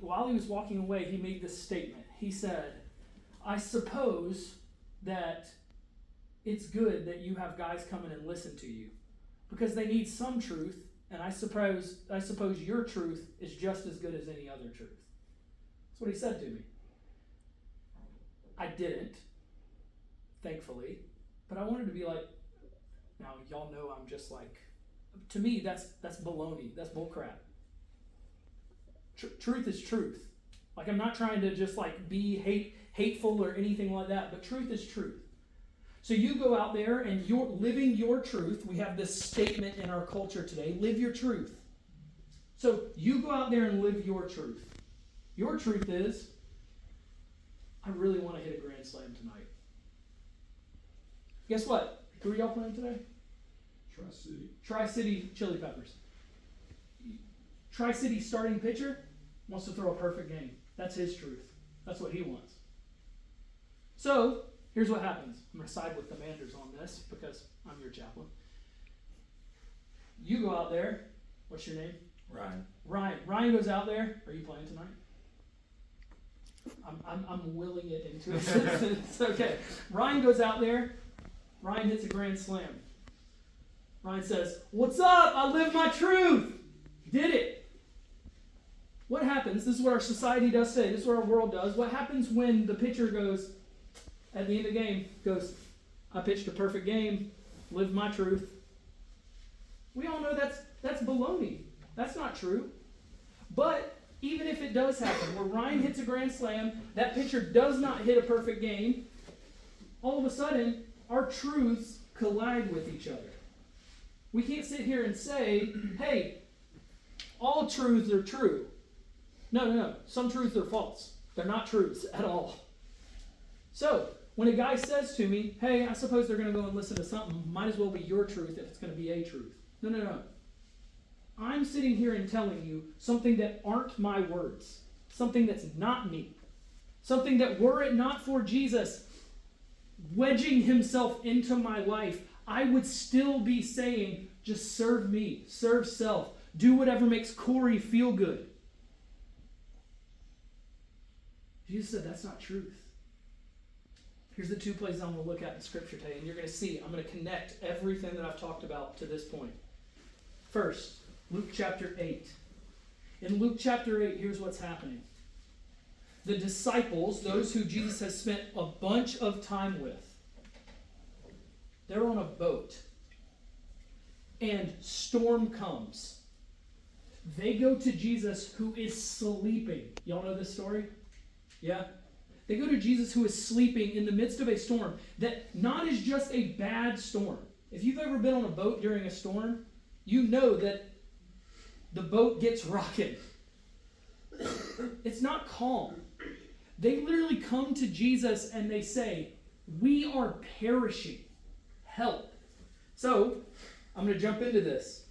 while he was walking away, he made this statement. He said, I suppose that it's good that you have guys come in and listen to you because they need some truth, and I suppose your truth is just as good as any other truth. That's what he said to me. I didn't, thankfully, but I wanted to be like, now y'all know I'm just like, to me that's baloney, that's bullcrap. Truth is truth. Like, I'm not trying to just like be hateful or anything like that, but truth is truth. So you go out there and you're living your truth. We have this statement in our culture today, live your truth. So you go out there and live your truth. Your truth is, I really want to hit a grand slam tonight. Guess what? Who are y'all playing today? Tri-City. Tri-City Chili Peppers. Tri-City starting pitcher wants to throw a perfect game. That's his truth. That's what he wants. So, here's what happens. I'm going to side with the Manders on this because I'm your chaplain. You go out there. What's your name? Ryan. Ryan goes out there. Are you playing tonight? I'm willing it into it. It's okay. Ryan goes out there. Ryan hits a grand slam. Ryan says, "What's up? I live my truth." Did it. What happens? This is what our society does today. This is what our world does. What happens when the pitcher goes, at the end of the game, goes, I pitched a perfect game, lived my truth. We all know that's baloney. That's not true. But even if it does happen, where Ryan hits a grand slam, that pitcher does not hit a perfect game, all of a sudden, our truths collide with each other. We can't sit here and say, hey, all truths are true. No. Some truths are false. They're not truths at all. So, when a guy says to me, hey, I suppose they're going to go and listen to something, might as well be your truth if it's going to be a truth. No. I'm sitting here and telling you something that aren't my words. Something that's not me. Something that, were it not for Jesus wedging himself into my life, I would still be saying, just serve me, serve self, do whatever makes Corey feel good. Jesus said that's not truth. Here's the two places I'm going to look at in Scripture today, and you're going to see, I'm going to connect everything that I've talked about to this point. First, Luke chapter 8. In Luke chapter 8, here's what's happening. The disciples, those who Jesus has spent a bunch of time with, they're on a boat, and storm comes. They go to Jesus, who is sleeping. Y'all know this story? Yeah? They go to Jesus, who is sleeping in the midst of a storm that not is just a bad storm. If you've ever been on a boat during a storm, you know that the boat gets rocking. It's not calm. They literally come to Jesus and they say, we are perishing. Help. So, I'm going to jump into this.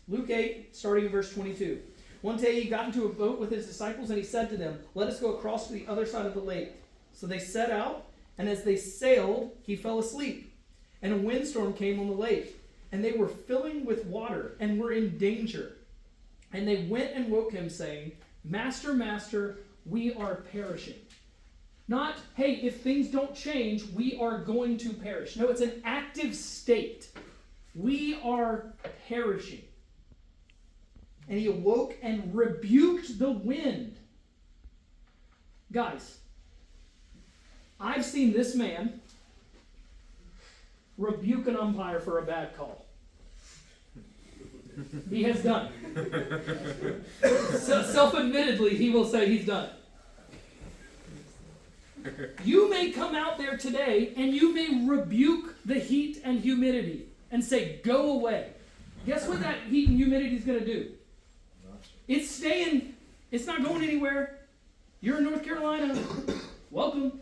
Luke 8, starting in verse 22. One day he got into a boat with his disciples and he said to them, let us go across to the other side of the lake. So they set out, and as they sailed, he fell asleep. And a windstorm came on the lake, and they were filling with water and were in danger. And they went and woke him, saying, Master, Master, we are perishing. Not, hey, if things don't change, we are going to perish. No, it's an active state. We are perishing. And he awoke and rebuked the wind. Guys, I've seen this man rebuke an umpire for a bad call. He has done it. Self-admittedly, he will say he's done it. You may come out there today and you may rebuke the heat and humidity and say, go away. Guess what that heat and humidity is going to do? It's staying. It's not going anywhere. You're in North Carolina. Welcome.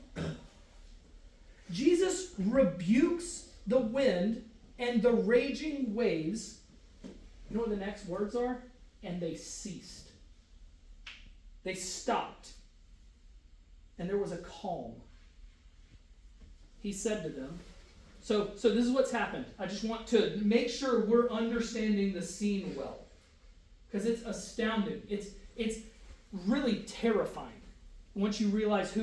Jesus rebukes the wind and the raging waves. You know what the next words are? And they ceased. They stopped. And there was a calm. He said to them, so this is what's happened. I just want to make sure we're understanding the scene well. Because it's astounding. It's really terrifying once you realize who